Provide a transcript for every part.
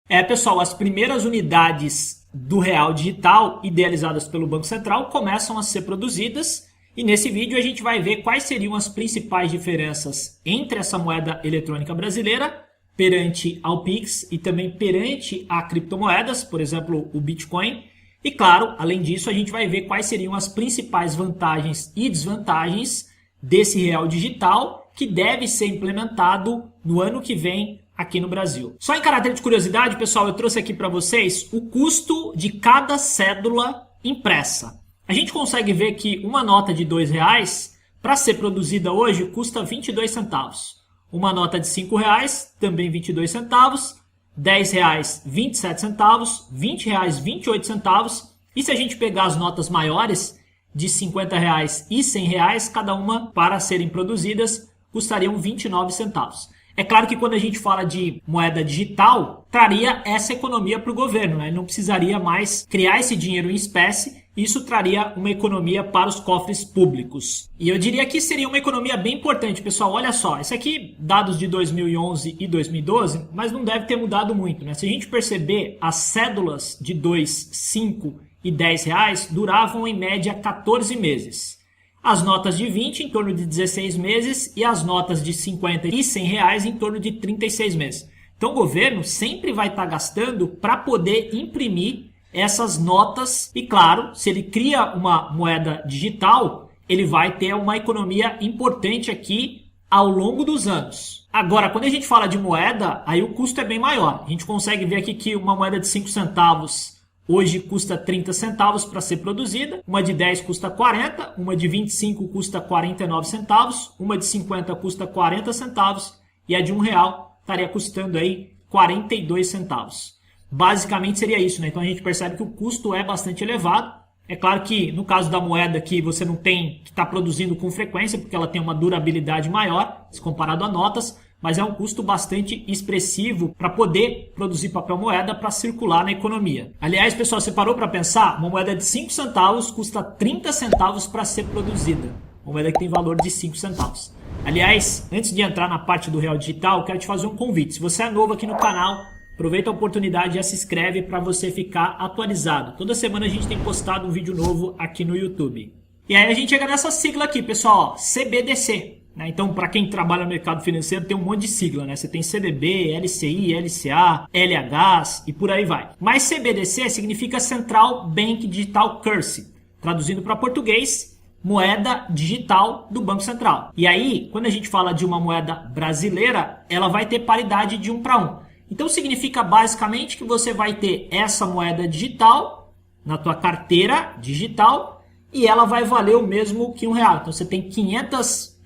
Pessoal, as primeiras unidades do real digital idealizadas pelo Banco Central começam a ser produzidas e nesse vídeo a gente vai ver quais seriam as principais diferenças entre essa moeda eletrônica brasileira perante ao Pix e também perante a criptomoedas, por exemplo, o Bitcoin. E claro, além disso, a gente vai ver quais seriam as principais vantagens e desvantagens desse real digital que deve ser implementado no ano que vem aqui no Brasil. Só em caráter de curiosidade, pessoal, eu trouxe aqui para vocês o custo de cada cédula impressa. A gente consegue ver que uma nota de R$2 para ser produzida hoje custa 22 centavos. Uma nota de R$5 também 22 centavos. R$10, 27 centavos, R$20, 28 centavos. E se a gente pegar as notas maiores, de R$50 e R$100, cada uma para serem produzidas, custariam 29 centavos. É claro que quando a gente fala de moeda digital, traria essa economia para o governo, né? Ele não precisaria mais criar esse dinheiro em espécie, isso traria uma economia para os cofres públicos. E eu diria que seria uma economia bem importante, pessoal. Olha só, esse aqui, dados de 2011 e 2012, mas não deve ter mudado muito, né? Se a gente perceber, as cédulas de 2, 5 e R$10 duravam em média 14 meses. As notas de 20 em torno de 16 meses e as notas de 50 e R$100 em torno de 36 meses. Então o governo sempre vai estar gastando para poder imprimir essas notas e claro, se ele cria uma moeda digital, ele vai ter uma economia importante aqui ao longo dos anos. Agora, quando a gente fala de moeda, aí o custo é bem maior. A gente consegue ver aqui que uma moeda de 5 centavos hoje custa 30 centavos para ser produzida, uma de 10 custa 40, uma de 25 custa 49 centavos, uma de 50 custa 40 centavos e a de R$1 estaria custando aí 42 centavos. Basicamente seria isso, né? Então a gente percebe que o custo é bastante elevado. É claro que no caso da moeda aqui você não tem que estar produzindo com frequência, porque ela tem uma durabilidade maior, se comparado a notas, mas é um custo bastante expressivo para poder produzir papel moeda para circular na economia. Aliás, pessoal, você parou para pensar? Uma moeda de 5 centavos custa 30 centavos para ser produzida. Uma moeda que tem valor de 5 centavos. Aliás, antes de entrar na parte do real digital, eu quero te fazer um convite. Se você é novo aqui no canal, aproveita a oportunidade e já se inscreve para você ficar atualizado. Toda semana a gente tem postado um vídeo novo aqui no YouTube. E aí a gente chega nessa sigla aqui, pessoal, ó, CBDC. Então, para quem trabalha no mercado financeiro, tem um monte de sigla, né? Você tem CDB, LCI, LCA, LHs e por aí vai. Mas CBDC significa Central Bank Digital Currency. Traduzindo para português, moeda digital do Banco Central. E aí, quando a gente fala de uma moeda brasileira, ela vai ter paridade de 1 para 1. Então, significa basicamente que você vai ter essa moeda digital na tua carteira digital e ela vai valer o mesmo que R$1. Então, você tem R$500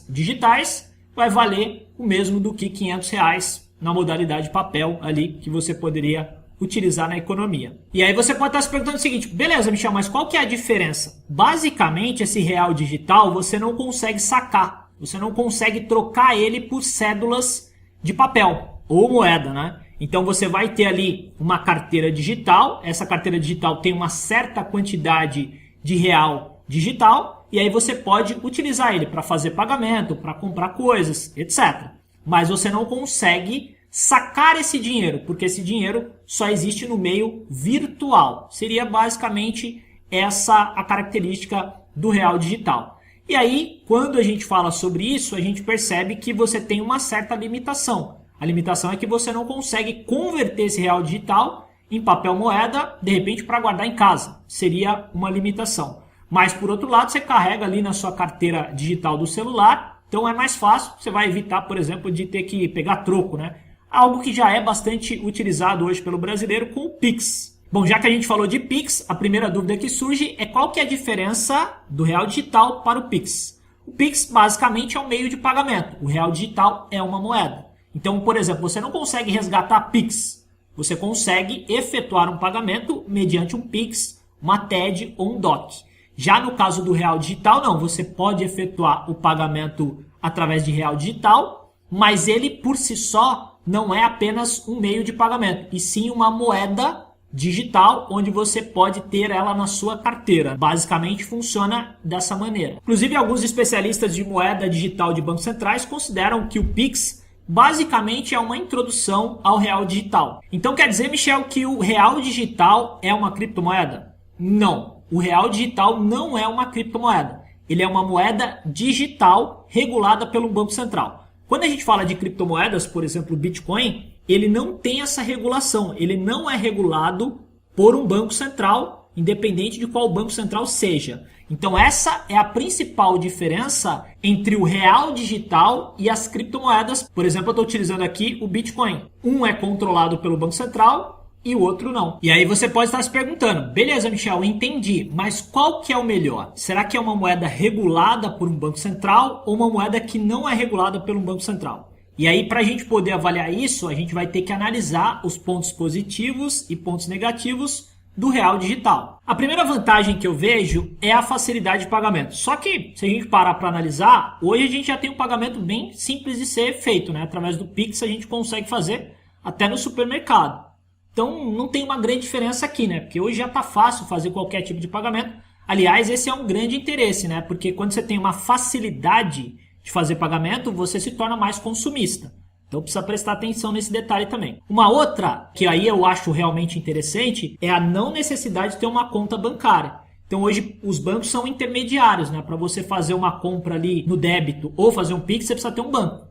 digitais, vai valer o mesmo do que R$500 na modalidade papel ali que você poderia utilizar na economia. E aí você pode estar se perguntando o seguinte, beleza, Michel, mas qual que é a diferença? Basicamente, esse real digital você não consegue sacar, você não consegue trocar ele por cédulas de papel ou moeda, né? Então você vai ter ali uma carteira digital, essa carteira digital tem uma certa quantidade de real digital, e aí você pode utilizar ele para fazer pagamento, para comprar coisas, etc. Mas você não consegue sacar esse dinheiro, porque esse dinheiro só existe no meio virtual. Seria basicamente essa a característica do real digital. E aí, quando a gente fala sobre isso, a gente percebe que você tem uma certa limitação. A limitação é que você não consegue converter esse real digital em papel moeda, de repente, para guardar em casa. Seria uma limitação. Mas, por outro lado, você carrega ali na sua carteira digital do celular, então é mais fácil, você vai evitar, por exemplo, de ter que pegar troco, né? Algo que já é bastante utilizado hoje pelo brasileiro com o Pix. Bom, já que a gente falou de Pix, a primeira dúvida que surge é qual que é a diferença do real digital para o Pix. O Pix, basicamente, é um meio de pagamento. O real digital é uma moeda. Então, por exemplo, você não consegue resgatar Pix. Você consegue efetuar um pagamento mediante um Pix, uma TED ou um DOC. Já no caso do real digital, não. Você pode efetuar o pagamento através de real digital, mas ele por si só não é apenas um meio de pagamento, e sim uma moeda digital, onde você pode ter ela na sua carteira. Basicamente funciona dessa maneira. Inclusive, alguns especialistas de moeda digital de bancos centrais consideram que o Pix basicamente é uma introdução ao real digital. Então quer dizer, Michel, que o real digital é uma criptomoeda? Não, o real digital não é uma criptomoeda. Ele é uma moeda digital regulada pelo Banco Central. Quando a gente fala de criptomoedas, por exemplo, o Bitcoin, ele não tem essa regulação. Ele não é regulado por um banco central, independente de qual banco central seja. Então essa é a principal diferença entre o real digital e as criptomoedas. Por exemplo, eu estou utilizando aqui o Bitcoin. Um é controlado pelo Banco Central e o outro não. E aí você pode estar se perguntando, beleza, Michel, entendi, mas qual que é o melhor? Será que é uma moeda regulada por um banco central ou uma moeda que não é regulada pelo banco central? E aí, para a gente poder avaliar isso, a gente vai ter que analisar os pontos positivos e pontos negativos do real digital. A primeira vantagem que eu vejo é a facilidade de pagamento. Só que, se a gente parar para analisar, hoje a gente já tem um pagamento bem simples de ser feito, né? Através do Pix a gente consegue fazer até no supermercado. Então, não tem uma grande diferença aqui, né? Porque hoje já está fácil fazer qualquer tipo de pagamento. Aliás, esse é um grande interesse, né? Porque quando você tem uma facilidade de fazer pagamento, você se torna mais consumista. Então precisa prestar atenção nesse detalhe também. Uma outra, que aí eu acho realmente interessante, é a não necessidade de ter uma conta bancária. Então hoje os bancos são intermediários, né? Para você fazer uma compra ali no débito ou fazer um Pix, você precisa ter um banco.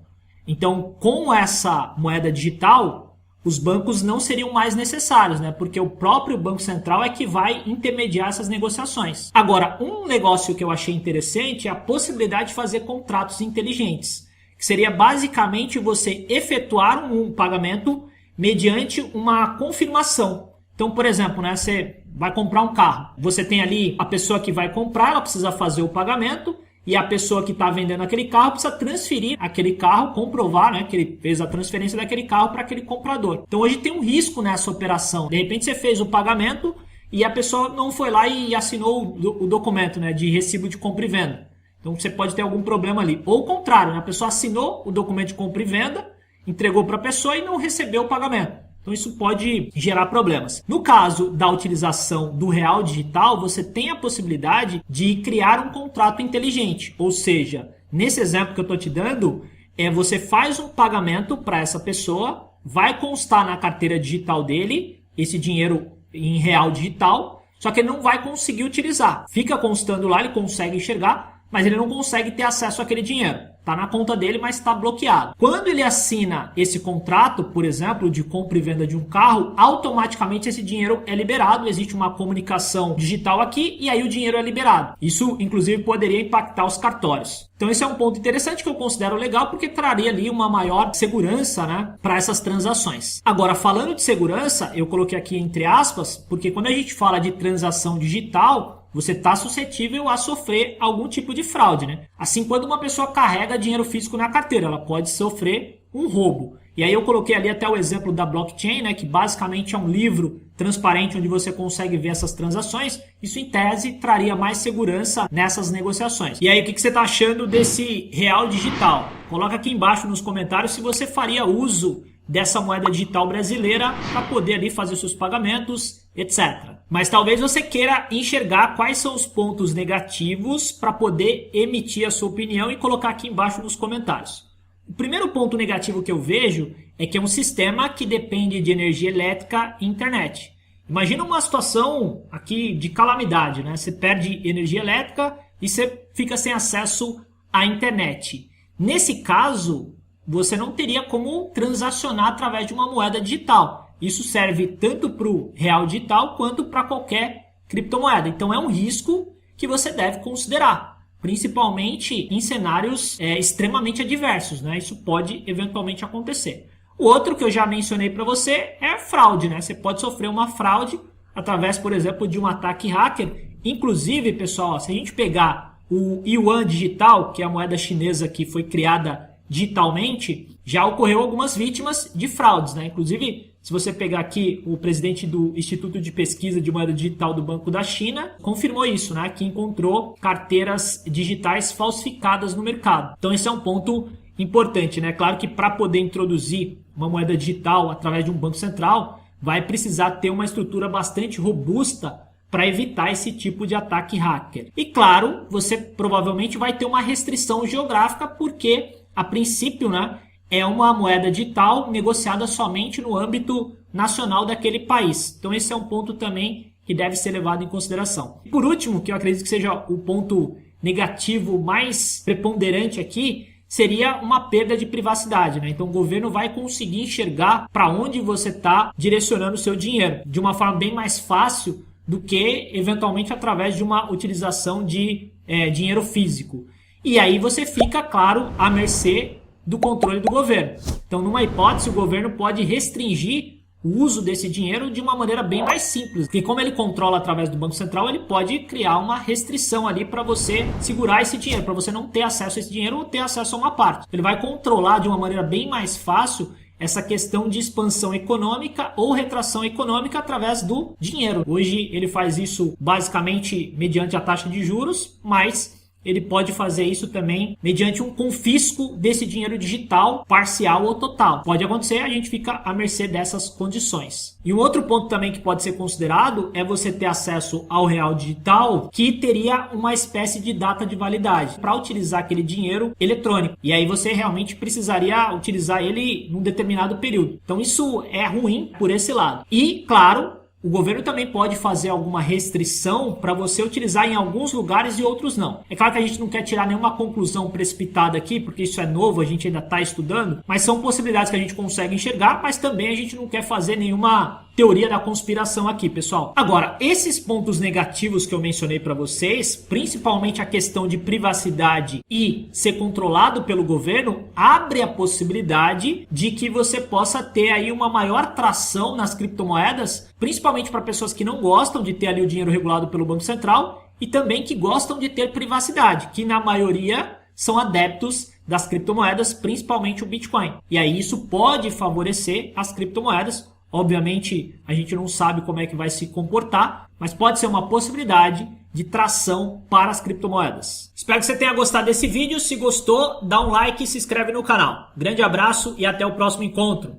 Então com essa moeda digital, os bancos não seriam mais necessários, né? Porque o próprio Banco Central é que vai intermediar essas negociações. Agora, um negócio que eu achei interessante é a possibilidade de fazer contratos inteligentes, que seria basicamente você efetuar um pagamento mediante uma confirmação. Então, por exemplo, né, você vai comprar um carro. Você tem ali a pessoa que vai comprar, ela precisa fazer o pagamento, e a pessoa que está vendendo aquele carro precisa transferir aquele carro, comprovar, né, que ele fez a transferência daquele carro para aquele comprador. Então hoje tem um risco nessa operação. De repente você fez o pagamento e a pessoa não foi lá e assinou o documento, né, de recibo de compra e venda. Então você pode ter algum problema ali. Ou o contrário, né, a pessoa assinou o documento de compra e venda, entregou para a pessoa e não recebeu o pagamento. Então isso pode gerar problemas. No caso da utilização do real digital, você tem a possibilidade de criar um contrato inteligente. Ou seja, nesse exemplo que eu estou te dando, você faz um pagamento para essa pessoa, vai constar na carteira digital dele esse dinheiro em real digital, só que ele não vai conseguir utilizar. Fica constando lá, ele consegue enxergar, mas ele não consegue ter acesso àquele dinheiro. Está na conta dele, mas está bloqueado. Quando ele assina esse contrato, por exemplo, de compra e venda de um carro, automaticamente esse dinheiro é liberado, existe uma comunicação digital aqui e aí o dinheiro é liberado. Isso, inclusive, poderia impactar os cartórios. Então esse é um ponto interessante que eu considero legal porque traria ali uma maior segurança, né, para essas transações. Agora, falando de segurança, eu coloquei aqui entre aspas, porque quando a gente fala de transação digital, você está suscetível a sofrer algum tipo de fraude, né? Assim, quando uma pessoa carrega dinheiro físico na carteira, ela pode sofrer um roubo. E aí eu coloquei ali até o exemplo da blockchain, né? Que basicamente é um livro transparente onde você consegue ver essas transações. Isso, em tese, traria mais segurança nessas negociações. E aí, o que você está achando desse real digital? Coloca aqui embaixo nos comentários se você faria uso dessa moeda digital brasileira para poder ali fazer seus pagamentos, etc. Mas talvez você queira enxergar quais são os pontos negativos para poder emitir a sua opinião e colocar aqui embaixo nos comentários. O primeiro ponto negativo que eu vejo é que é um sistema que depende de energia elétrica e internet. Imagina uma situação aqui de calamidade, né? Você perde energia elétrica e você fica sem acesso à internet. Nesse caso, você não teria como transacionar através de uma moeda digital. Isso serve tanto para o real digital quanto para qualquer criptomoeda. Então é um risco que você deve considerar, principalmente em cenários extremamente adversos, né? Isso pode eventualmente acontecer. O outro que eu já mencionei para você é fraude, né? Você pode sofrer uma fraude através, por exemplo, de um ataque hacker. Inclusive, pessoal, se a gente pegar o Yuan digital, que é a moeda chinesa que foi criada digitalmente, já ocorreu algumas vítimas de fraudes, né? Inclusive, se você pegar aqui o presidente do Instituto de Pesquisa de Moeda Digital do Banco da China, confirmou isso, né? Que encontrou carteiras digitais falsificadas no mercado. Então esse é um ponto importante, né? Claro que para poder introduzir uma moeda digital através de um banco central, vai precisar ter uma estrutura bastante robusta para evitar esse tipo de ataque hacker. E claro, você provavelmente vai ter uma restrição geográfica porque a princípio, né, é uma moeda digital negociada somente no âmbito nacional daquele país. Então esse é um ponto também que deve ser levado em consideração. E por último, que eu acredito que seja o ponto negativo mais preponderante aqui, seria uma perda de privacidade, né? Então o governo vai conseguir enxergar para onde você está direcionando o seu dinheiro de uma forma bem mais fácil do que eventualmente através de uma utilização de dinheiro físico. E aí você fica, claro, à mercê do controle do governo. Então, numa hipótese, o governo pode restringir o uso desse dinheiro de uma maneira bem mais simples, porque como ele controla através do Banco Central, ele pode criar uma restrição ali para você segurar esse dinheiro, para você não ter acesso a esse dinheiro ou ter acesso a uma parte. Ele vai controlar de uma maneira bem mais fácil essa questão de expansão econômica ou retração econômica através do dinheiro. Hoje ele faz isso basicamente mediante a taxa de juros, mas ele pode fazer isso também mediante um confisco desse dinheiro digital, parcial ou total. Pode acontecer, a gente fica à mercê dessas condições. E um outro ponto também que pode ser considerado é você ter acesso ao real digital que teria uma espécie de data de validade para utilizar aquele dinheiro eletrônico. E aí você realmente precisaria utilizar ele num determinado período. Então isso é ruim por esse lado. E, claro, o governo também pode fazer alguma restrição para você utilizar em alguns lugares e outros não. É claro que a gente não quer tirar nenhuma conclusão precipitada aqui, porque isso é novo, a gente ainda está estudando, mas são possibilidades que a gente consegue enxergar, mas também a gente não quer fazer nenhuma teoria da conspiração aqui, pessoal. Agora, esses pontos negativos que eu mencionei para vocês, principalmente a questão de privacidade e ser controlado pelo governo, abre a possibilidade de que você possa ter aí uma maior tração nas criptomoedas, principalmente para pessoas que não gostam de ter ali o dinheiro regulado pelo Banco Central e também que gostam de ter privacidade, que na maioria são adeptos das criptomoedas, principalmente o Bitcoin. E aí isso pode favorecer as criptomoedas. Obviamente, a gente não sabe como é que vai se comportar, mas pode ser uma possibilidade de tração para as criptomoedas. Espero que você tenha gostado desse vídeo. Se gostou, dá um like e se inscreve no canal. Grande abraço e até o próximo encontro.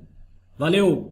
Valeu!